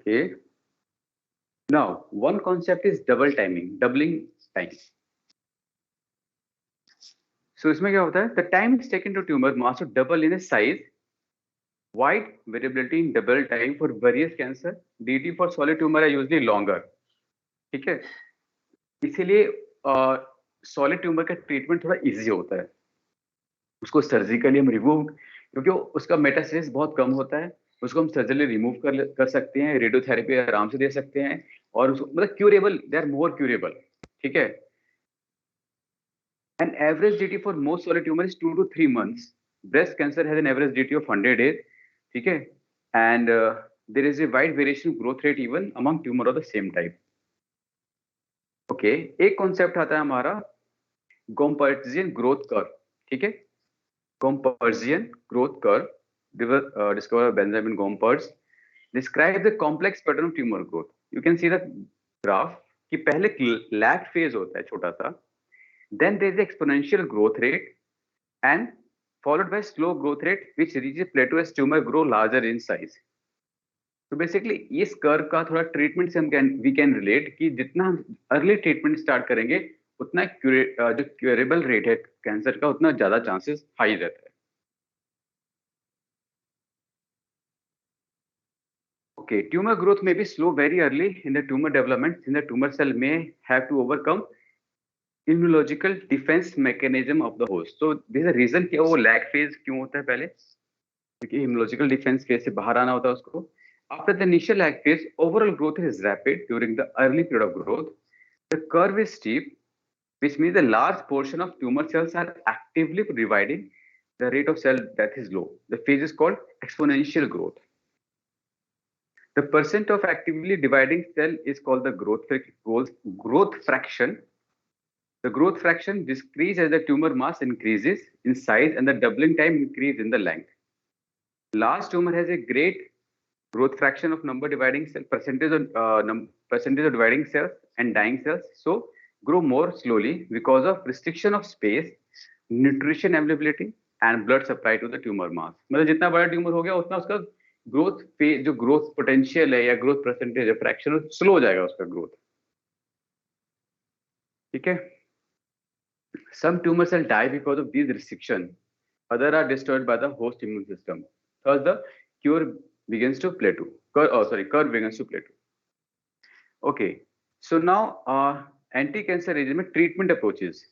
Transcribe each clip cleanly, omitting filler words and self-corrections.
Okay. Now, one concept is double timing, doubling time. So इसमें क्या होता है? The time is taken to tumor mass to double in a size. Wide variability in double time for various cancer. DT for solid tumor are usually longer. ठीक है? इसीलिए solid tumour का treatment थोड़ा easy होता है. उसको surgically हम remove, क्योंकि उसका मेटास्टेसिस बहुत कम होता है, उसको हम सर्जरी रिमूव कर सकते हैं, रेडियोथेरेपी आराम से दे सकते हैं, और उसको मतलब curable, they are more curable. ठीक है. An average DT for most solid tumor is 2 to 3 months. Breast cancer has an average DT of 100 days. ठीक है. And there is a wide variation of growth rate even among tumor of the same type. Okay. एक concept आता है हमारा गोम्पर्जियन growth curve. ठीक है. Gompertzian growth curve, discovered by Benjamin Gompertz, describes the complex pattern of tumor growth. You can see the graph कि पहले lag phase होता है छोटा सा, then there is exponential growth rate and followed by slow growth rate which reaches plateau as tumor grow larger in size. तो basically इस curve का थोड़ा ट्रीटमेंट से we can relate कि जितना हम अर्ली ट्रीटमेंट स्टार्ट करेंगे उतना जो क्यूरेबल रेट है कैंसर का उतना ज्यादा चांसेस हाई रहता है. Okay, tumor growth may be slow very early in the tumor development since the tumor cell may have to overcome immunological defense mechanism of the host. So this is the reason कि वो lag phase क्यों होता है पहले, क्योंकि immunological defense phase से बाहर आना होता है उसको. After the initial lag phase, overall growth is rapid during the early period of growth. The curve is steep, which means the large portion of tumor cells are actively dividing. The rate of cell death is low. The phase is called exponential growth. The percent of actively dividing cell is called the growth fraction. The growth fraction decreases as the tumor mass increases in size and the doubling time increase in the length. Large tumor has a great growth fraction of number dividing cell, percentage of dividing cells and dying cells, so grow more slowly because of restriction of space, nutrition availability and blood supply to the tumor mass. मतलब जितना बड़ा tumour हो गया उतना उसका growth पे जो growth potential है या ग्रोथ परसेंटेज है फ्रैक्शन स्लो हो जाएगा उसका ग्रोथ. ठीक है. Some tumor cells die because of these restrictions. Others are destroyed by the host immune system. Thus the curve begins to plateau. Curve begins to plateau. Okay. So now anti-cancer regimen treatment approaches.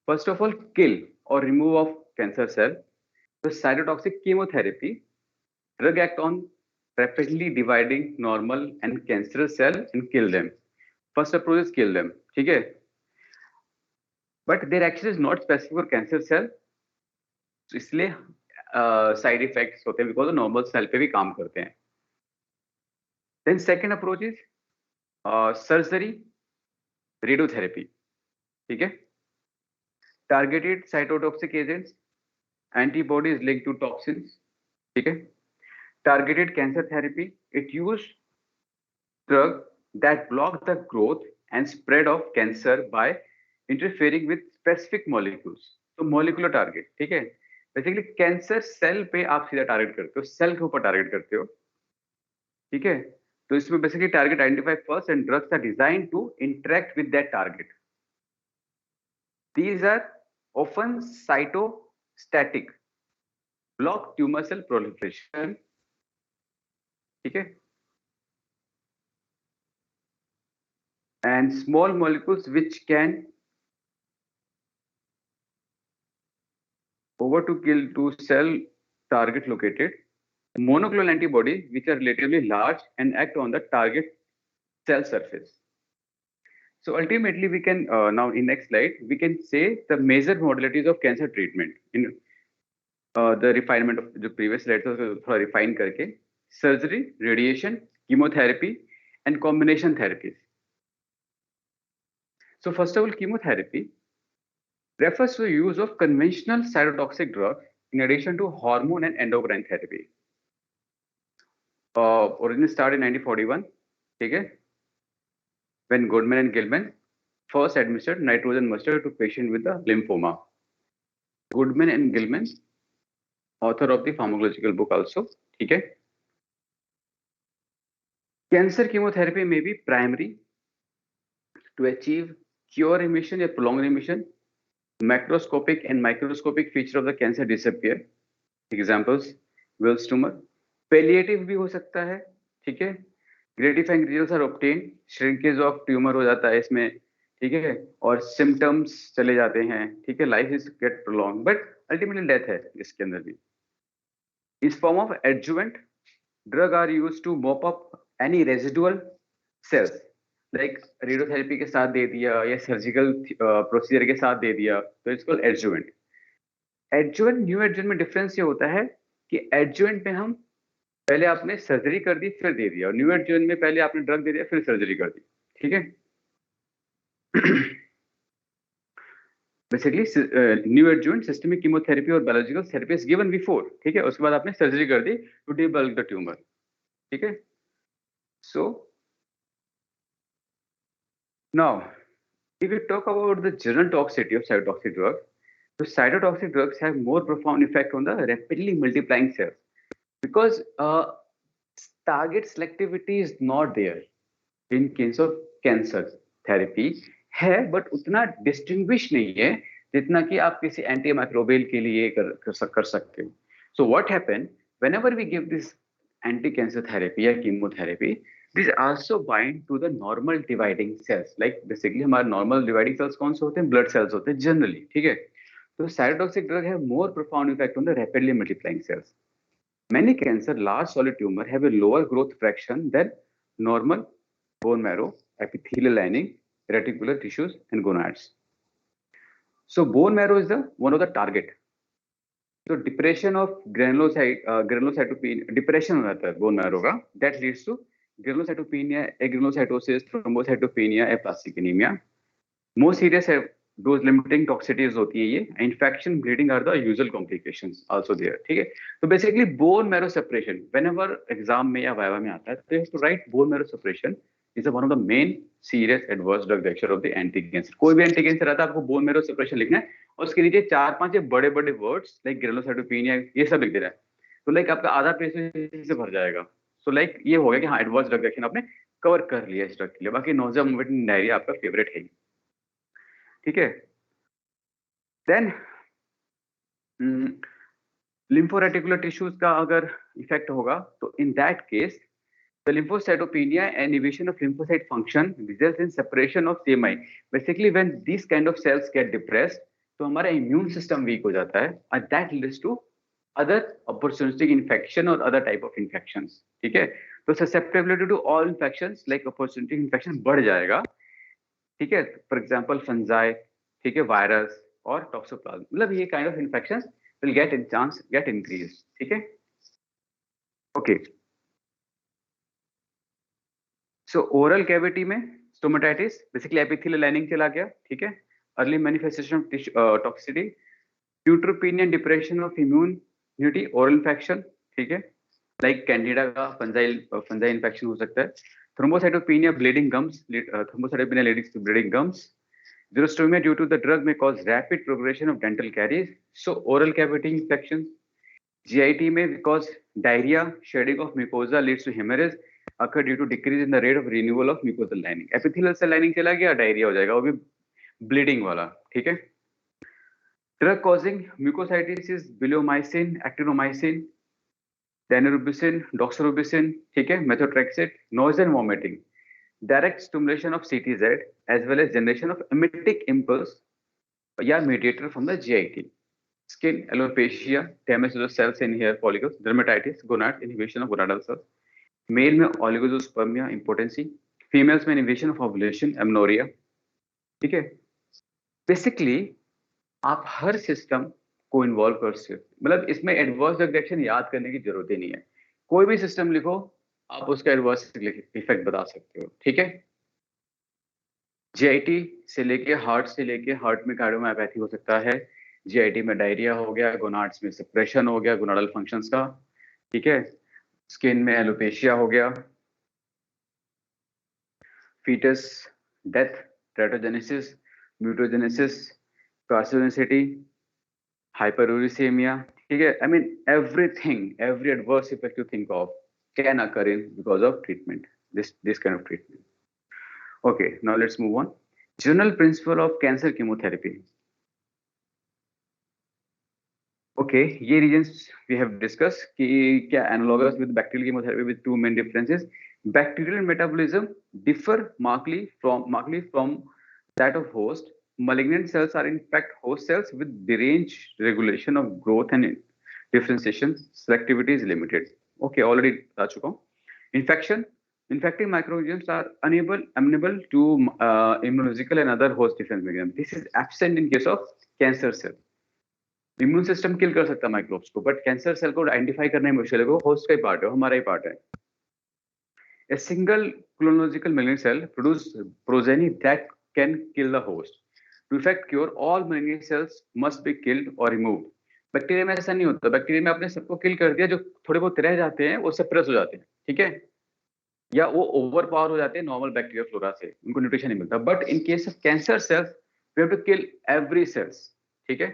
First of all, kill or remove of cancer cell. The cytotoxic chemotherapy. Drug act on rapidly dividing normal and cancerous cell and kill them. First approach is kill them. ठीक है. But their action is not specific for cancer cell. So इसलिए side effects होते हैं because normal cell पे भी काम करते हैं. Then second approach is surgery, radiotherapy. ठीक है. Targeted cytotoxic agents, antibodies linked to toxins. ठीक है. Targeted cancer therapy, it use drug that block the growth and spread of cancer by interfering with specific molecules. तो molecular target. ठीक है. Basically cancer cell पे आप सीधा target करते हो, सेल के ऊपर टारगेट करते हो. ठीक है. तो इसमें basically target identify first and drugs are design to interact with that target. These are often cytostatic, block tumor cell proliferation. ठीक है. And small molecules which can over to kill to cell target located. Monoclonal antibody which are relatively large and act on the target cell surface. So ultimately we can now in next slide we can say the major modalities of cancer treatment in the refinement of the previous slides थोड़ा refine करके surgery, radiation, chemotherapy and combination therapies. So first of all, chemotherapy refers to the use of conventional cytotoxic drugs in addition to hormone and endocrine therapy. Originally started in 1941. ठीक है. When Goodman and Gilman first administered nitrogen mustard to patient with the lymphoma. Goodman and Gilman, author of the pharmacological book also. ठीक है. Cancer chemotherapy may be primary to achieve cure remission or prolonged remission. Macroscopic and microscopic feature of the cancer disappear. Examples: Wills tumor. Palliative भी हो सकता है, ठीक है. Gratifying results are obtained. Shrinkage of tumor हो जाता है इसमें, ठीक है, और symptoms चले जाते हैं, ठीक है. Life is get prolonged, but ultimately death है इसके अंदर भी. Is form of adjuvant. Drug are used to mop up any residual cells. Like radiotherapy के साथ दे दिया या सर्जिकल प्रोसीजर के साथ दे दिया, तो it's called adjuvant. Adjuvant new adjuvant में डिफरेंस ये होता है कि एडजुवेंट में हम पहले आपने सर्जरी कर दी फिर दे दिया, और न्यू एडजुवेंट में पहले आपने ड्रग दे दिया फिर सर्जरी कर दी, ठीक है. Basically new adjuvant systemic chemotherapy और biological therapy is given before, ठीक है. उसके बाद आपने सर्जरी कर दी टू डिबल्क द ट्यूमर, ठीक है. So now if we talk about the general toxicity of cytotoxic drugs, so cytotoxic drugs have more profound effect on the rapidly multiplying cells because target selectivity is not there in case of cancer therapy है, but उतना distinguish नहीं है जितना कि आप किसी antimicrobial के लिए कर सकते हो. So what happen whenever we give this anti-cancer therapy या chemotherapy, these also bind to the normal dividing cells. Like basically हमारे normal dividing cells कौन से होते हैं? Blood cells होते हैं generally, ठीक है. तो cytotoxic drug have more profound effect on the rapidly multiplying cells. Many cancer, large solid tumor have a lower growth fraction than normal bone marrow, epithelial lining, reticular tissues, and gonads. So bone marrow is the one of the target. So depression of granulocytopenia, depression हो जाता है bone marrow का, that leads to granulocytopenia, agranulocytosis, thrombocytopenia, aplastic anemia. Most serious dose limiting toxicities होती है ये. Infection, bleeding are the usual complications also there, ठीक है. तो basically bone marrow suppression, whenever exam में या viva में आता है, तो you have to write bone marrow suppression is one of the main serious adverse drug reaction of the anti-cancer. कोई भी anti-cancer आता है आपको bone marrow suppression लिखना है, और उसके नीचे 4-5 बड़े बड़े वर्ड्स लाइक ग्रेनुलोसाइटोपेनिया ये सब लिख देना है, तो लाइक आपका आधा पेज से भर जाएगा. सो लाइक ये हो गया कि हाँ एडवर्स ड्रग रिएक्शन आपने कवर कर लिया इस ड्रग के लिए. बाकी नोजिया, वोमिटिंग, डायरिया आपका फेवरेट है, ठीक है. देन लिम्फोरेटिकुलर टिश्यूज का अगर इफेक्ट होगा तो in that case the lymphocytopenia and inhibition of lymphocyte function results in separation of CMI. Basically when these kind of cells get depressed, तो हमारा immune system weak हो जाता है, and that leads to other opportunistic infection or other type of infections, ठीक है. तो susceptibility to all infections like opportunistic infection बढ़ जाएगा, ठीक है. फॉर एग्जाम्पल फंजाई, ठीक है, वायरस और टॉक्सोप्लाज्म, मतलब ये kind of infection will get in chance get increase, ठीक है. ओके, सो ओरल कैविटी में स्टोमेटाइटिस बेसिकली एपिथेलियल लाइनिंग चला गया, ठीक है. Early manifestation of toxicity, neutropenia, depression of immunity, oral infection, ठीक है, लाइक कैंडिडा का फंजाई इन्फेक्शन हो सकता है. Thrombocytopenia, bleeding gums, thrombocytopenia leads to bleeding gums. Xerostomia due to the drug may cause rapid progression of dental caries. So oral cavity infections. GIT may cause diarrhea, shedding of mucosa leads to hemorrhage, occur due to decrease in the rate of renewal of mucosal lining. Epithelial cell lining चला गया, diarrhea हो जाएगा, वो भी bleeding वाला, ठीक है. Drug causing mucositis is bleomycin, actinomycin, danirubicin, doxorubicin, ठीक है, methotrexate. Nausea and vomiting. Direct stimulation of CTZ as well as generation of emetic impulse या mediator from the GIT. Skin alopecia, damage to the cells in hair follicles, dermatitis, gonads, inhibition of gonadal cells. Male में oligospermia, impotency. Females में inhibition of ovulation, amenorrhea. ठीक है. Basically आप हर system को involve कर सकते, मतलब इसमें एडवर्स रिएक्शन याद करने की जरूरत ही नहीं है. कोई भी सिस्टम लिखो, आप उसका एडवर्स इफेक्ट बता सकते हो, ठीक है. जीआईटी से लेके हार्ट में कार्डियोमायोपैथी हो सकता है. जीआईटी में डायरिया हो गया, गोनाड्स में सप्रेशन हो गया गोनाडल फंक्शंस का, ठीक है. स्किन में एलोपेशिया हो गया. फीटस डेथ, टेराटोजेनेसिस, म्यूटोजेनेसिस, कार्सिनोसिटी, hyperuricemia, ठीक है. I mean everything, every adverse effect you think of can occur in because of treatment. this kind of treatment. Okay, now let's move on. General principle of cancer chemotherapy. Okay, ये regions we have discussed कि क्या analogous with bacterial chemotherapy with two main differences. Bacterial metabolism differ markedly from that of host. Malignant cells are in fact host cells with deranged regulation of growth and differentiation. Selectivity is limited. Okay, already बता चुका हूँ. Infection. Infecting microorganisms are amenable to immunological and other host defense mechanisms. This is absent in case of cancer cell. Immune system kill कर सकता है microbes को, but cancer cell को identify करना ही मुश्किल है, वो होस्ट का ही पार्ट है, हमारा ही पार्ट है. A single clonological malignant cell produce progeny that can kill the host. To effect cure, all malignant cells must be killed or removed. Bacteria में ऐसा नहीं होता. बैक्टीरिया में आपने सबको किल कर दिया, जो थोड़े बहुत रह जाते हैं वो सप्रेस हो जाते हैं, ठीक है, या वो ओवर पावर हो जाते हैं नॉर्मल बैक्टीरिया फ्लोरा से, उनको न्यूट्रिशन नहीं मिलता. But in case of cancer cells we have to kill every cells, ठीक है.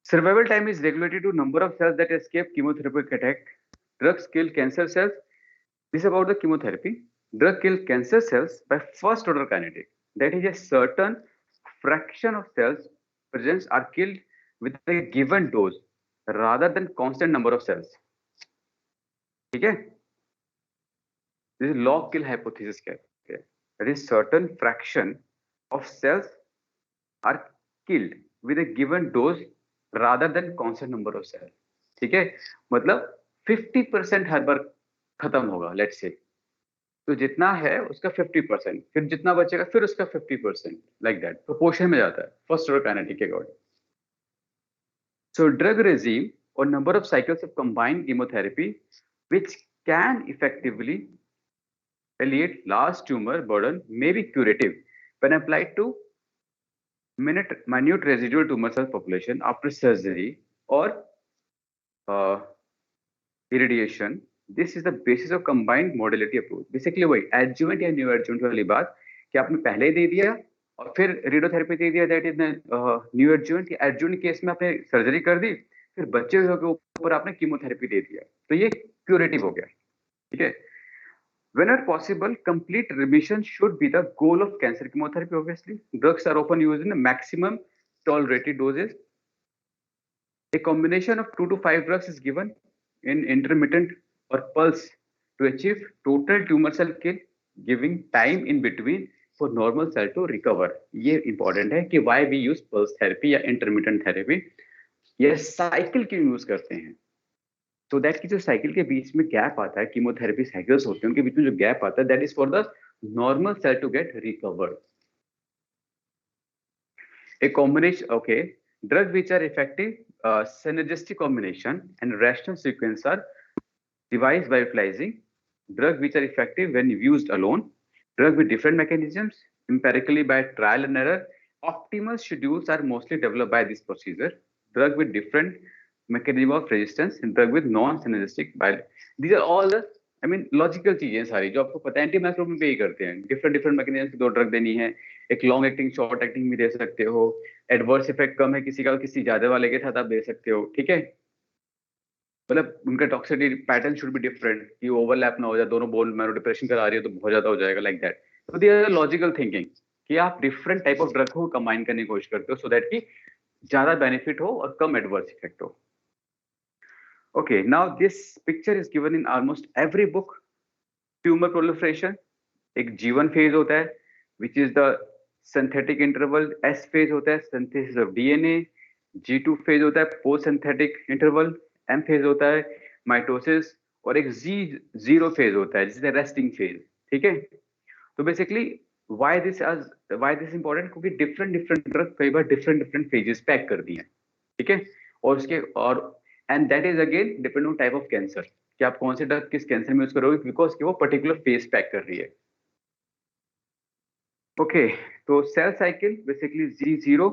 Survival time is regulated to number of cells that escape chemotherapeutic attack. Drugs kill cancer cells. This is about the chemotherapy. Drug kill cancer cells by first order kinetic. That is, a certain fraction of cells present are killed with a given dose rather than constant number of cells. ठीक है? This is log kill hypothesis कहते हैं. That is, certain fraction of cells are killed with a given dose rather than constant number of cells. ठीक है, मतलब 50% हर बार खत्म होगा, let's say. तो जितना है उसका 50%, फिर जितना बचेगा फिर उसका 50%, लाइक दैट प्रोपोर्शन में जाता है फर्स्ट ऑर्डर काइनेटिक के अकॉर्डिंग. सो ड्रग रेजिम और number of cycles of combined chemotherapy which can effectively alleviate large tumor burden may be curative when applied to minute residual tumor cell population after surgery or irradiation. This is the basis of combined modality approach. Basically वही adjuvant या new adjuvant वाली बात कि आपने पहले दे दिया और फिर रेडियोथेरेपी दे दिया, दैट इज न्यू एडजुवेंट. या एडजुवेंट केस में आपने सर्जरी कर दी, फिर बच्चे के ऊपर आपने कीमोथेरेपी दे दिया, तो ये क्यूरेटिव हो गया, ठीक है. Whenever possible, complete remission should be the goal of cancer chemotherapy. Obviously, drugs are often used in the maximum tolerated doses. A combination of 2 to 5 drugs is given in intermittent or pulse to achieve total tumor cell kill, giving time in between for normal cell to recover. ये important है कि why we use pulse therapy या intermittent therapy. ये cycle क्यों use करते हैं? तो that की जो साइकिल के बीच में गैप आता है, कीमोथेरेपी साइकिल्स होते हैं उनके बीच में जो गैप आता है, that is for the normal cell to get recovered. A combination, okay, drug which are effective, synergistic combination and rational sequence are devised by utilizing drug which are effective when used alone, drug with different mechanisms empirically by trial and error. Optimal schedules are mostly developed by this procedure. Drug with different mechanism of resistance and drug with non-synergistic biology. These are all the logical चीजें सारी जो आपको पता है. Anti microbial पे ही करते हैं, different mechanism की 2 ड्रग देनी है, एक लॉन्ग एक्टिंग शॉर्ट एक्टिंग भी दे सकते हो, एडवर्स इफेक्ट कम है किसी का, किसी ज्यादा वाले के साथ आप दे सकते हो, ठीक है. मतलब उनका toxicity pattern should be different कि ओवरलैप ना हो जाए, दोनों बोन मैरो डिप्रेशन करा रही है तो बहुत ज्यादा हो जाएगा, लाइक दैट. तो दिस इज लॉजिकल थिंकिंग कि आप डिफरेंट टाइप ऑफ ड्रग को कंबाइन करने की कोशिश करते हो सो दैट कि ज्यादा बेनिफिट हो और कम एडवर्स इफेक्ट हो. Okay, now this picture is given in almost every book. Tumor proliferation, एक G1 phase होता है, which is the synthetic interval. S phase होता है synthesis of DNA. G2 phase होता है post synthetic interval. M phase होता है mitosis और एक Z0 phase होता है जिसे resting phase, ठीक है. तो basically why this important, क्योंकि different drug कई बार different phases पैक कर दी हैं, ठीक है. और उसके और and that is again depend on type of cancer कि आप कौन से ड्रग किस कैंसर में यूज करोगे, बिकॉज कि वो पर्टिकुलर फेज पैक कर रही है. ओके, तो cell cycle basically G0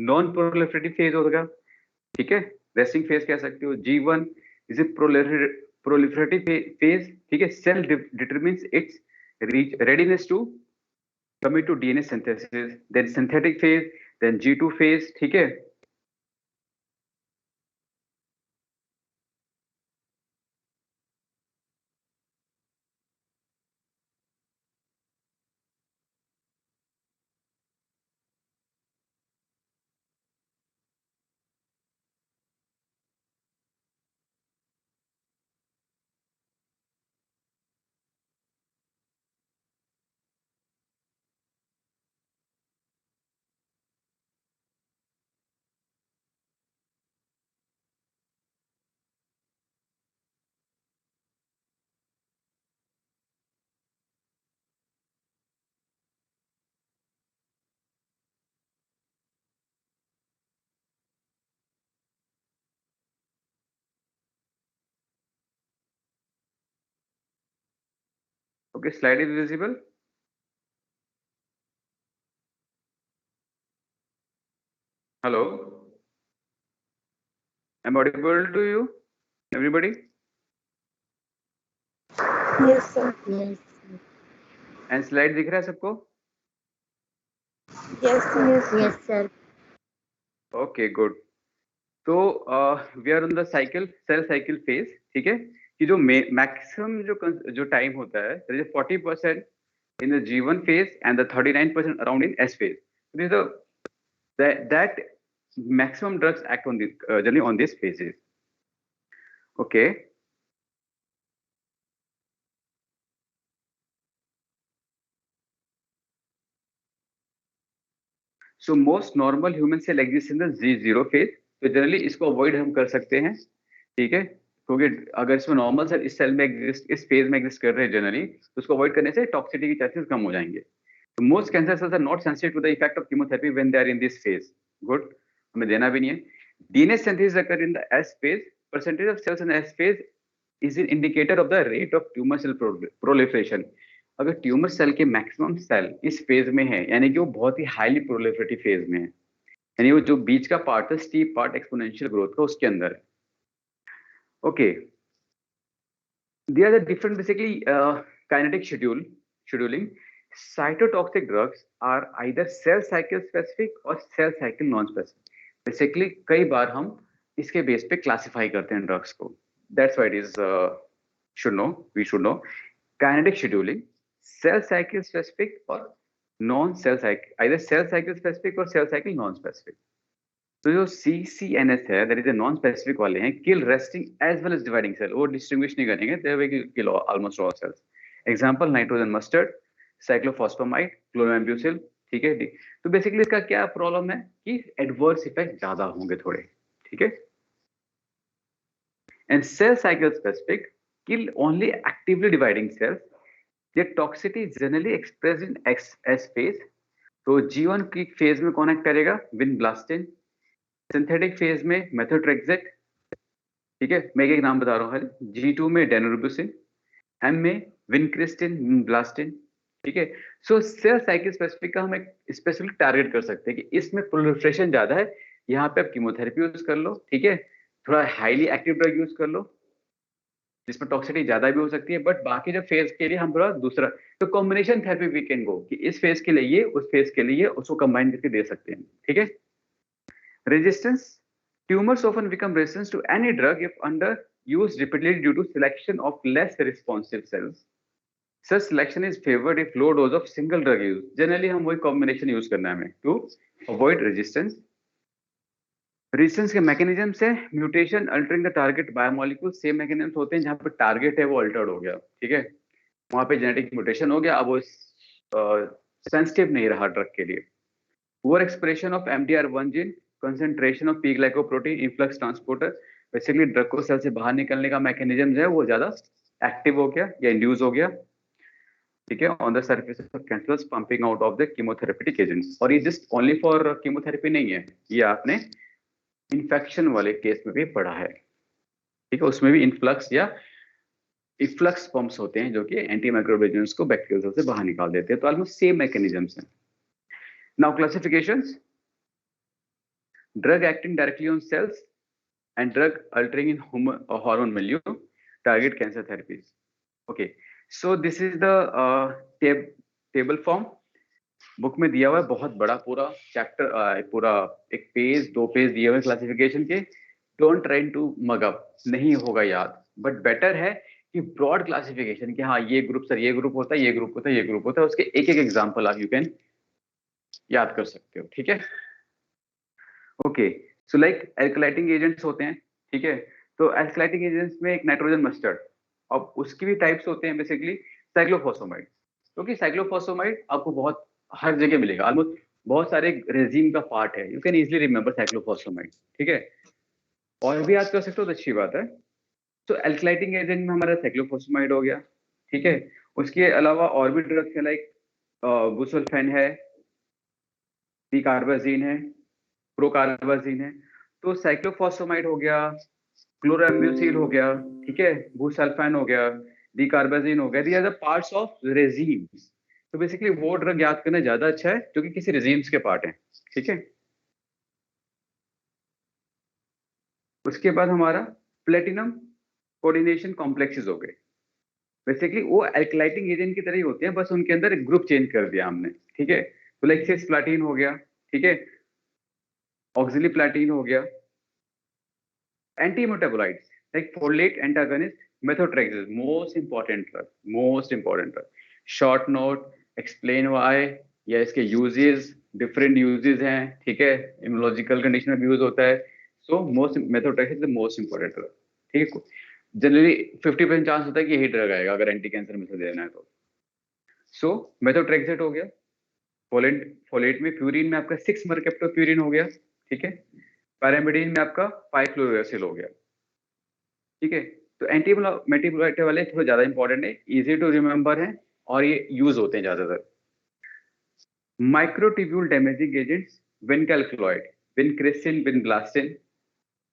non proliferative phase होगा, ठीक है. रेस्टिंग फेज कह सकते हो. G1 is a proliferative phase, ठीक है. Cell determines its readiness to commit to DNA synthesis, then synthetic phase, then G2 phase, ठीक है. Okay, slide is visible. Hello, am I audible to you, everybody? Yes, sir. Yes. And slide दिख रहा है सबको? Yes, sir. Yes, sir. Okay, good. तो we are on the cycle cell cycle phase, ठीक है? कि जो मैक्सिमम जो टाइम होता है, 40% in the G1 phase and the 39% around in S phase. This is that maximum drugs act on this generally on these phases. Okay. So most normal human cell exists in the Z0 phase. तो generally इसको avoid हम कर सकते हैं, ठीक है? क्योंकि अगर इसमें नॉर्मल सेल इस सेल में एग्जिस्ट इस फेज में एग्जिस्ट कर रहे हैं जनरली, तो उसको अवॉइड करने से टॉक्सिसिटी की चांसेस कम हो जाएंगे. तो most cancer cells are not sensitive to the effect of chemotherapy when they are in this phase. Good, हमें देना भी नहीं है. DNA synthesis occur in the S phase. Percentage of cells in S phase is an indicator of the rate of tumour cell proliferation. अगर tumour cell के maximum cell इस phase में है, यानी कि वो बहुत ही हाईली प्रोलिफरेटिव फेज में है, यानी वो जो बीच का पार्ट है स्टीप पार्ट एक्सपोनेंशियल ग्रोथ का उसके अंदर है. Okay, there are different basically kinetic scheduling. Cytotoxic drugs are either cell cycle specific or cell cycle non specific. Basically कई बार हम इसके बेस पे क्लासिफाई करते हैं ड्रग्स को. That's why it is we should know kinetic scheduling, cell cycle specific or non cell cycle, either cell cycle specific or cell cycle non specific. तो जो CCNS है, that is a non specific वाले हैं, kill resting as well as dividing cell. वो distinguish नहीं करेंगे, they will kill almost all cells. Example nitrogen mustard, cyclophosphamide, chlorambucil, ठीक है. तो बेसिकली इसका क्या प्रॉब्लम है कि एडवर्स इफेक्ट ज्यादा होंगे थोड़े, ठीक है. And cell cycle specific kill only actively dividing cells. their toxicity is generally expressed in XS phase. तो G1 की फेज में कौन एक्ट करेगा? विनब्लास्टिन. सिंथेटिक फेज में मेथोट्रेक्सेट, ठीक है, मैं एक नाम बता रहा हूँ. G2 में डेनोर्बिसिन, M में विनक्रिस्टिन, विनब्लास्टिन, ठीक है. सो सेल साइकिल स्पेसिफिक का हम एक स्पेसिफिक टारगेट कर सकते हैं कि इसमें प्रोलिफरेशन ज्यादा है, यहाँ पे आप कीमोथेरेपी यूज कर लो, ठीक है. थोड़ा हाईली एक्टिव ड्रग यूज कर लो जिसमें टॉक्सिसिटी ज्यादा भी हो सकती है, बट बाकी जो फेज के लिए हम थोड़ा दूसरा, तो combination therapy we can go कि इस फेज के लिए ये, उस फेज के लिए उसको कंबाइन करके दे सकते हैं, ठीक है. Resistance. Tumors often become resistant to any drug if underused repeatedly due to selection of less responsive cells. Such selection is favored if low dose of single drug use. Generally हम वही combination use करना है हमें to avoid resistance. Resistance के mechanism से mutation altering the target biomolecule, same mechanisms होते हैं जहाँ पे target है वो altered हो गया, ठीक है. वहाँ पे genetic mutation हो गया, अब वो sensitive नहीं रहा drug के लिए. Poor expression of MDR1 gene, concentration of P glycoprotein, influx transporter, basically drug को सेल से बाहर निकलने का मैकेनिज्म है वो ज्यादा एक्टिव हो गया या इंड्यूस हो गया, ठीक है. On the surface of cancers pumping out of the chemotherapeutic agents. और ये जस्ट ओनली फॉर कीमोथेरेपी नहीं है, ये आपने इन्फेक्शन वाले केस में भी पढ़ा है, ठीक है. उसमें भी इन्फ्लक्स या इफ्लक्स पंप्स होते हैं जो कि एंटी माइक्रोबियल एजेंट्स को बैक्टीरियल सेल से बाहर निकाल देते हैं. तो ऑलमोस्ट सेम मैकेनिज्म्स हैं. Now classifications. Drug acting directly on cells and drug altering in hormone milieu target cancer therapies. Okay, so this is the table form. Book में दिया हुआ है, बहुत बड़ा पूरा चैप्टर, पूरा एक पेज 2 पेज दिए हुए क्लासिफिकेशन के. Don't try to mug up, नहीं होगा याद, बट बेटर है कि ब्रॉड क्लासिफिकेशन कि हाँ ये ग्रुप सर, ये ग्रुप होता है, ये ग्रुप होता है, ये ग्रुप होता है, उसके एक एक एग्जाम्पल आप यू कैन याद कर सकते हो, ठीक है. ओके, सो लाइक एल्कलाइटिंग एजेंट्स होते हैं, ठीक है. तो एल्कलाइटिंग एजेंट्स में एक नाइट्रोजन मस्टर्ड, अब उसकी भी टाइप्स होते हैं बेसिकली. साइक्लोफॉस्फेमाइड, क्योंकि साइक्लोफॉस्फेमाइड आपको बहुत हर जगह मिलेगा, ऑलमोस्ट बहुत सारे रेजिम का पार्ट है, you can easily remember cyclophosphamide, ठीक है. और भी याद कर सकते हो तो अच्छी बात है. तो एल्कलाइटिंग एजेंट में हमारा साइक्लोफॉस्फेमाइड हो गया, ठीक है. उसके अलावा और भी ड्रग्स है लाइक बुसल्फेन है, पिकार्बाजीन है, प्रोकार्बाजीन है. तो साइक्लोफॉस्फेमाइड हो गया, क्लोराम्ब्यूसिल हो गया, ठीक है, बुसल्फान हो गया, डिकार्बाजीन हो गया, these are the parts of regimes. तो बेसिकली वो ड्रग याद करना ज्यादा अच्छा है जो कि किसी रेजीम्स के पार्ट हैं, ठीक है। उसके बाद हमारा प्लेटिनम कोऑर्डिनेशन कॉम्प्लेक्सेस हो गए। बेसिकली वो अल्कलाइटिंग एजेंट की तरह ही होते हैं, बस उनके अंदर एक ग्रुप चेंज कर दिया हमने, ठीक है। तो लाइक सिस प्लाटीन हो गया, ठीक है, ऑक्सिली प्लाटीन हो गया। Anti metabolites like folate antagonist, methotrexate, most important drug. Short note, explain why, या इसके यूजेस, डिफरेंट यूजेस हैं, ठीक है, इम्यूनोलॉजिकल कंडीशन में यूज होता है। So most methotrexate the most important drug, ठीक है। जनरली 50% चांस होता है कि यही ड्रग आएगा अगर एंटी कैंसर में से देना है तो। सो मेथोट्रेक्सेट हो गया। फोलेट, फोलेट में प्यूरिन में आपका 6 मरकेप्टोप्यूरिन हो गया, ठीक है। पैरामिडीन में आपका 5 फ्लोरोसिल हो गया, ठीक है। तो एंटी मेटाबोलाइट वाले थोड़ा ज्यादा इंपॉर्टेंट है, इजी टू रिमेंबर है, और ये यूज होते हैं ज्यादातर। Microtubule damaging agents, vinca alkaloid, vincristine, vinblastine.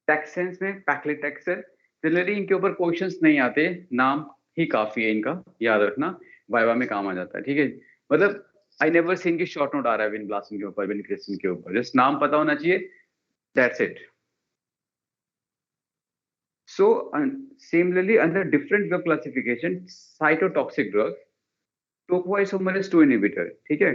Taxanes में पैक्लेटेक्सेल। जनरली इनके ऊपर क्वेश्चंस नहीं आते, नाम ही काफी है इनका, याद रखना, वाइवा में काम आ जाता है, ठीक है। मतलब आई नेवर सीन की शॉर्ट नोट आ रहा है विनब्लास्टिन के ऊपर, विनक्रिस्टिन के ऊपर, जस्ट नाम पता होना चाहिए, that's it. So, similarly, under different drug classification, cytotoxic drugs, topoisomerase 2 inhibitor, ठीक है।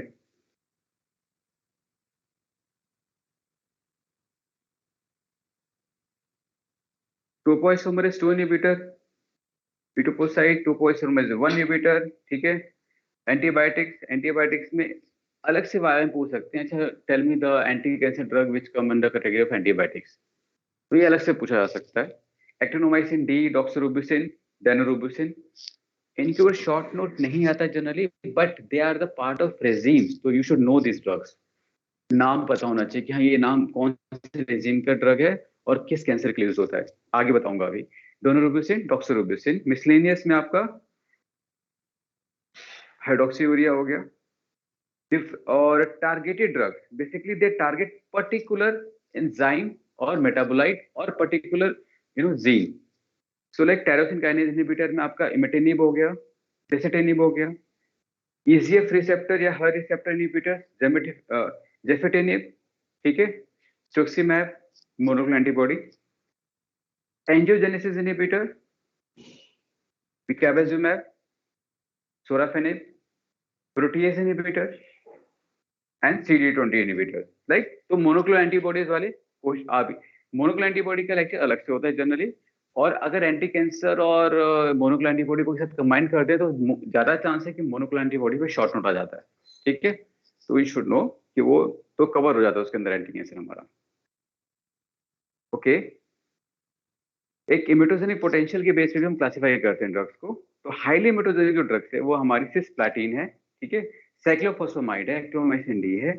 Topoisomerase 2 inhibitor, etoposide topoisomerase 1 inhibitor, ठीक है। एंटीबायोटिक्स, एंटीबायोटिक्स में अलग से बारे में पूछ सकते हैं, अच्छा tell me the anti cancer drug which come under category of antibiotics, तो ये अलग से पूछा जा सकता है। एक्टिनोमाइसिन डी, डॉक्सोरुबिसिन, डेनोरुबिसिन, इनके ऊपर शॉर्ट नोट नहीं आता generally, but they are the part of regimes, so you should know this drugs. नाम पता होना चाहिए कि हाँ ये नाम कौन से रेजिम का ड्रग है और किस कैंसर के लिए यूज होता है, आगे बताऊंगा अभी। डोनोरुबिसिन, डॉक्सोरुबिसिन। मिसलेनियस में आपका हाइड्रोक्सीयूरिया हो गया। और targeted drug, basically they target particular enzyme और मेटाबोलाइट और particular gene. So like tyrosine kinase inhibitor में आपका इमेटिनिब हो गया, डेसिटिनिब हो गया। ईजीएफ रिसेप्टर या हर रिसेप्टर इनहिबिटर, जेफेटिनिब, ठीक है। Cetuximab, monoclonal antibody. Angiogenesis inhibitor, bevacizumab, sorafenib, protease inhibitor and CD20 inhibitor. Like तो मोनोक्लोनल एंटीबॉडीज वाले आ भी, मोनोक्लोनल एंटीबॉडी का लेक्चर अलग से होता है जनरली, और अगर एंटी कैंसर और मोनोक्लोनल एंटीबॉडी को एक साथ कंबाइन कर दे तो ज्यादा चांस है कि मोनोक्लोनल एंटीबॉडी पे शॉर्ट नोट आ जाता है, ठीक है। तो यू शुड नो कि वो तो कवर हो जाता है उसके अंदर एंटी कैंसर हमारा, ओके। एक इमेटोजेनिक पोटेंशियल के बेस पे भी हम क्लासिफाई करते हैं ड्रग्स को। तो हाईली इमेटोजेनिक जो ड्रग्स है वो हमारी सिस्प्लाटिन है, ठीक है, साइक्लोफॉस्फेमाइड है, एक्टोमाइसिन डी है,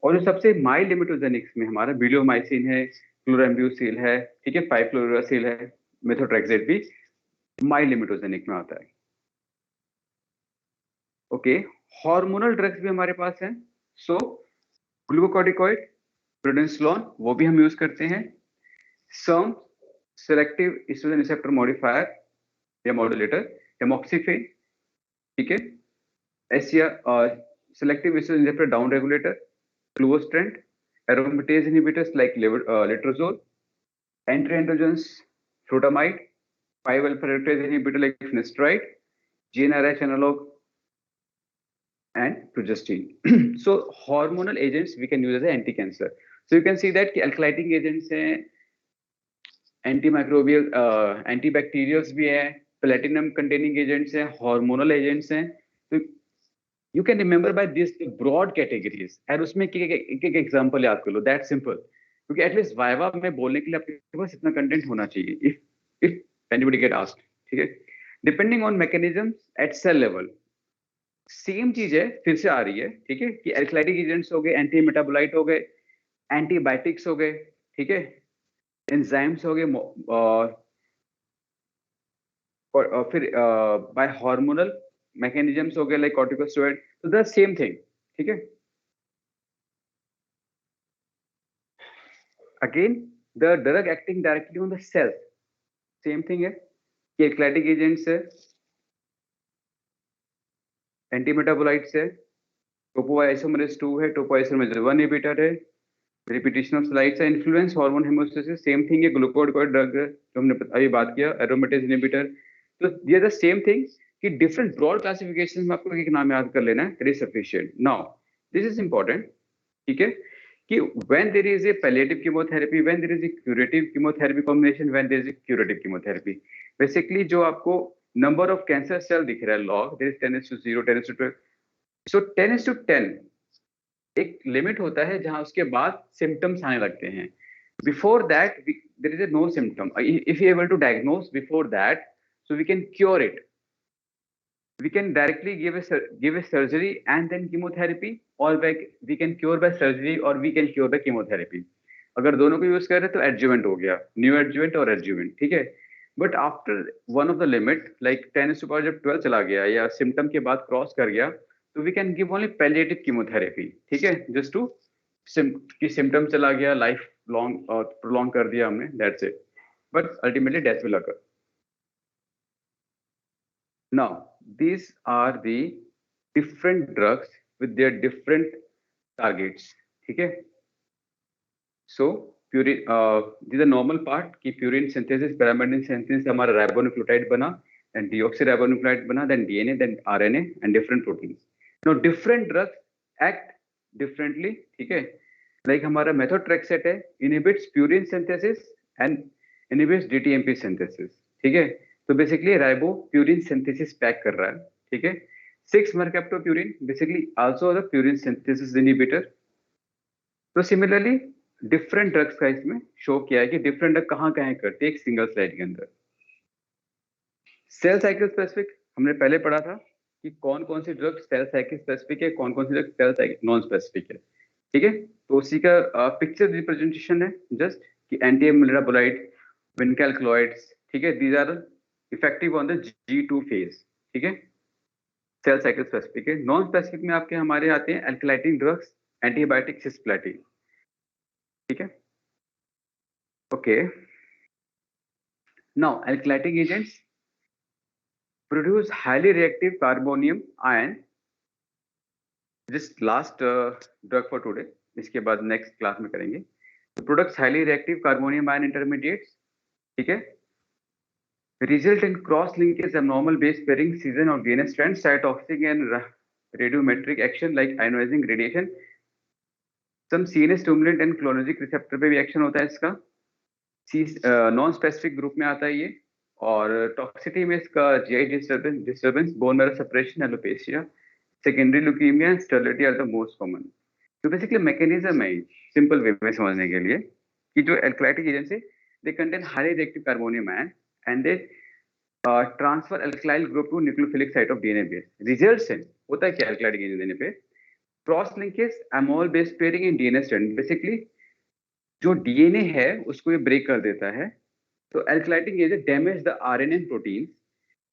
और जो सबसे माइल्ड इमेटोजेनिक्स में हमारा बिलियोमाइसिन है, क्लोराम्ब्यूसिल है, ठीक है, 5-फ्लोरोसिल है, मेथोट्रेक्सेट भी माइल्ड इमेटोजेनिक में आता है, ओके। हार्मोनल ड्रग्स भी हमारे पास हैं। सो ग्लूकोकॉर्टिकॉइड, प्रेडनिसोलोन, वो भी हम यूज करते हैं। सर्म, सेलेक्टिव एस्ट्रोजन रिसेप्टर मॉडिफायर या मॉड्यूलेटर, एमॉक्सिफेन, ठीक है। एसिया, selective estrogen receptor down regulator, fluostrand, aromatase inhibitors like letrozole, antiandrogens, frutamide, 5-alpha reductase inhibitor like finasteride, GnRH analog, and progestin. So hormonal agents we can use as an anti-cancer. So you can see that alkylating agents हैं, antimicrobial, antibacterials भी है, platinum containing agents हैं, hormonal agents हैं। तो you can remember by this broad categories, और उसमें एक एक एग्जांपल याद कर लो, दैट सिंपल, क्योंकि एटलीस्ट वाइवा में बोलने के लिए आपके पास इतना कंटेंट होना चाहिए, इफ एनीबॉडी गेट आस्क्ड, ठीक है। Depending on mechanism at cell level, same चीज है, फिर से आ रही है, ठीक है, कि एल्कलाइटिक एजेंट्स हो गए, एंटी मेटाबोलाइट हो गए, एंटीबायोटिक्स हो गए, ठीक है, एंजाइम्स हो गए, और फिर बाय हार्मोनल मैकेनिज्म्स हो गए लाइक कॉर्टिकोस्टेरॉइड, तो द सेम थिंग, ठीक है। Again the drug acting directly on the cell, same thing है कि एल्कलाइटिक एजेंट्स है, एंटी मेटाबोलाइट्स है, टोपोआइसोमरेज 2 है, टोपोआइसोमरेज 1 इनहिबिटर है, रिपीटिशन ऑफ स्लाइड्स है, influence hormone homeostasis same thing है, ग्लूकोकोर्टिकॉइड ड्रग जो हमने अभी बात किया, एरोमेटेज इनहिबिटर। तो ये द सेम थिंग कि डिफरेंट ब्रॉड क्लासिफिकेशन में आपको एक नाम याद कर लेना है, it is sufficient. Now this is important, ठीक है, कि when there is a palliative chemotherapy, when there is a curative chemotherapy combination, when there is a curative chemotherapy, basically जो आपको number of cancer cell दिख रहा है log, there is 10:0, 10:12, so 10:10 एक limit होता है जहां उसके बाद सिम्टम्स आने लगते हैं। Before that there is no symptom, if you able to diagnose before that, so we can cure it, we can directly give a surgery and then chemotherapy, or we can cure by surgery or we can cure by chemotherapy। अगर दोनों को use कर रहे हैं तो adjuvant हो गया, new adjuvant और एडजुवेंट, ठीक है। But after one of the limit like 10 जब 12 चला गया या सिम्टम के बाद क्रॉस कर गया, तो we can give only palliative chemotherapy, ठीक है, जस्ट टू कि सिम्टम चला गया, लाइफ लॉन्ग और प्रोलॉन्ग कर दिया हमने, that's it, but ultimately death will occur. Now, these are the different drugs with their different targets. ठीक है? So, purine, this is the normal part कि purine synthesis, pyrimidine synthesis हमारा ribonucleotide बना, and deoxyribonucleotide बना, then DNA, then RNA, and different proteins. Now, different drugs act differently. ठीक है? Like हमारा methotrexate है, inhibits purine synthesis and inhibits DTMP synthesis. ठीक है? तो basically ribo purine synthesis pack कर रहा है, ठीक है। 6 mercaptopurine basically also the purine synthesis inhibitor. तो सिमिलरली डिफरेंट ड्रग्स का इसमें शो किया है कि डिफरेंट ड्रग कहाँ कहाँ करते हैं एक सिंगल स्लाइड के अंदर। सेल साइकिल स्पेसिफिक हमने पहले पढ़ा था कि कौन कौन सी ड्रग सेल साइकिल स्पेसिफिक है, कौन कौन सी drug cell cycle non specific है, ठीक है। तो उसी का पिक्चर रिप्रेजेंटेशन है जस्ट कि एंटी मेटाबोलाइट, विनकेल्कोइड्स, ठीक है, these are effective on the G2 phase, ठीक है। सेल साइकिल स्पेसिफिक है। नॉन स्पेसिफिक में आपके हमारे आते हैं एल्कलाइटिंग ड्रग्स, एंटीबायोटिक, सिस्प्लेटिन, ठीक है। Okay, now alkylating agents produce highly reactive carbonium ion, this last drug for today, इसके बाद नेक्स्ट क्लास में करेंगे। Products highly reactive carbonium ion intermediates, ठीक है, result in cross-linkage abnormal base pairing scission of DNA strands, cytotoxic and radiometric action like ionizing radiation, some CNS stimulant and cholinergic receptor पे भी action होता है इसका। Non specific group में आता है ये, और टॉक्सिटी में इसका GI disturbance, bone marrow separation, alopecia, secondary leukaemia, sterility are the most common. तो बेसिकली मैकेनिज्म है सिंपल वे में समझने के लिए कि जो एल्कलाइटिक एजेंट है they contain highly reactive carbonium ion and they transfer alkyl group to nucleophilic site of DNA base. Results है होता है क्या एल्कलाइटिक एजेंट देने पे, cross linkage among base pairing in DNA strand, basically जो DNA है उसको ये ब्रेक कर देता है। तो अल्काइलिक agent damage the RNA protein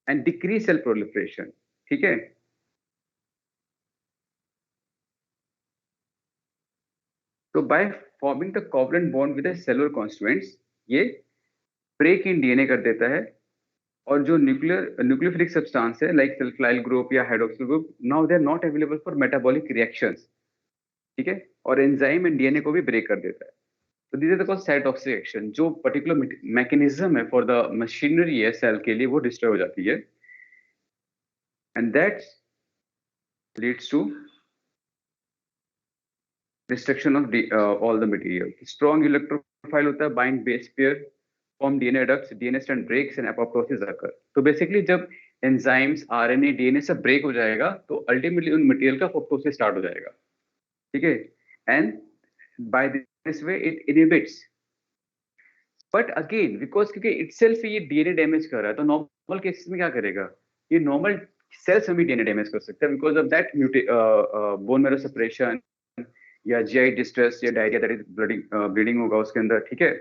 and decrease cell proliferation, ठीक है। तो by forming the covalent bond with the cellular constituents ये ब्रेक इन डीएनए कर देता है, और जो न्यूक्लियोफिलिक सब्सटेंस है लाइक सल्फाइल ग्रुप या hydroxyl group, now they are not available for metabolic reactions, ठीक है, और एंजाइम एंड डीएनए को भी ब्रेक कर देता है। तो this is called cytotoxic action. जो पर्टिकुलर मैकेनिज्म है फॉर द मशीनरी है सेल के लिए वो डिस्ट्रॉय हो जाती है, and that leads to destruction of all the material. Strong electrophile होता है, bind base pair, form DNA adducts, DNA strand breaks and apoptosis occur. तो बेसिकली जब एंजाइम्स, आरएनए, डीएनए सब ब्रेक हो जाएगा तो अल्टीमेटली उन मटेरियल का एपोप्टोसिस स्टार्ट हो जाएगा, ठीक है, and by this way it inhibits. But again because क्योंकि इटसेल्फ ये डीएनए डैमेज कर रहा है, तो नॉर्मल केसेस में क्या करेगा, ये नॉर्मल सेल्स में भी डीएनए डैमेज कर सकता है because of that bone marrow separation या जीआई डिस्ट्रेस या डायरिया, दैट इज ब्लीडिंग होगा उसके अंदर, ठीक है,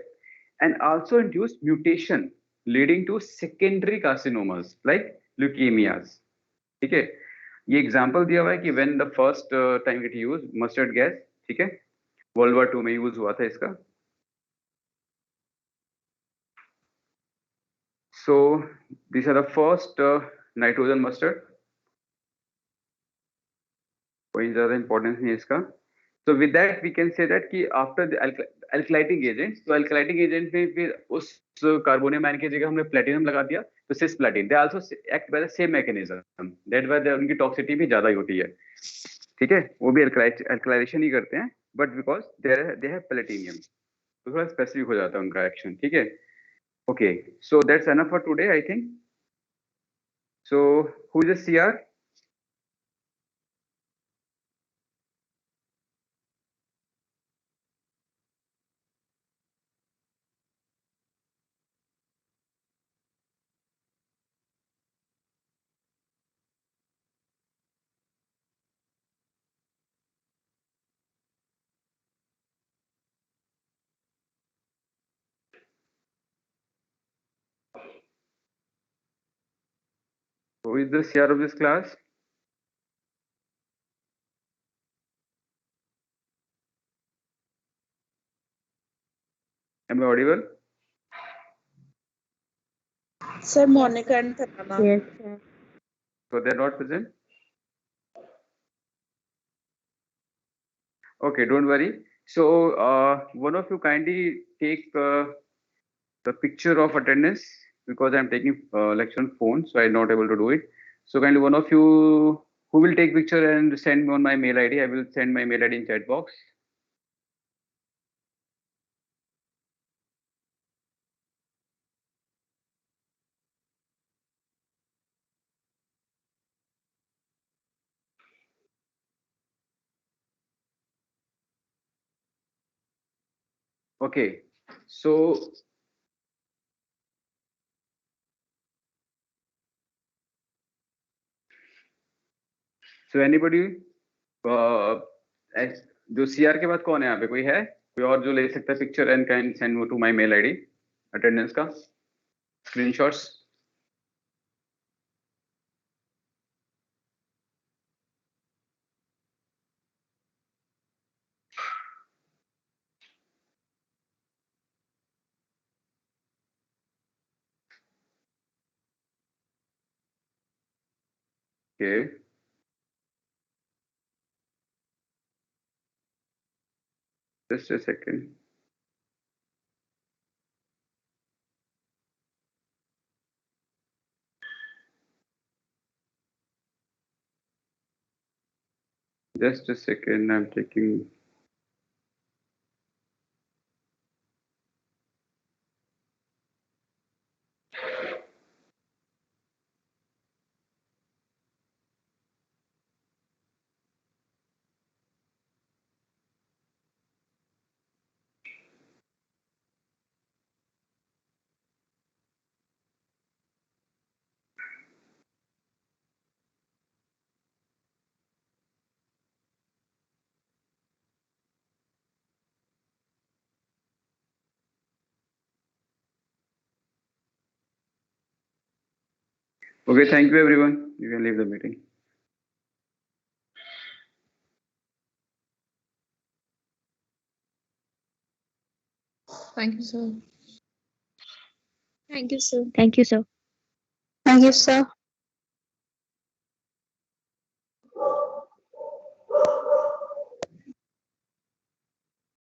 and also induce mutation leading to secondary carcinomas like leukaemias, ठीक है। ये एग्जांपल दिया हुआ है कि when the first time it use mustard gas, ठीक है, वर्ल्ड वॉर 2 में यूज हुआ था इसका। So these are the first nitrogen mustard. कोई ज्यादा इंपॉर्टेंस नहीं है इसका. So with that we can say that कि after the alkylating agents, तो alkylating agent में फिर उस कार्बोनियम आयन की जगह हमने प्लेटिनम लगा दिया, तो cisplatin, they also act by the same mechanism, that why उनकी टॉक्सिटी भी ज्यादा ही होती है. ठीक है, वो भी अल्कलाइजेशन ही करते हैं, but because they have platinum, तो थोड़ा स्पेसिफिक हो जाता है उनका एक्शन. ठीक है, okay, so that's enough for today I think. So who is CR? Who is the CR of this class? Am I audible? Sir, Monica and Tarana. Yes, sir. So they're not present? Okay, don't worry. So one of you kindly take the picture of attendance, because I'm taking lecture on phone, so I'm not able to do it. So kindly one of you who will take picture and send me on my mail ID. I will send my mail ID in chat box. Okay, so anybody जो CR के बाद कौन है यहाँ पे? कोई है? कोई और जो ले सकता है picture and can send to my mail ID attendance का screenshots? Okay. Just a second. Just a second, I'm taking. Okay, thank you everyone. You can leave the meeting. Thank you, sir. Thank you, sir. Thank you, sir. Thank you, sir.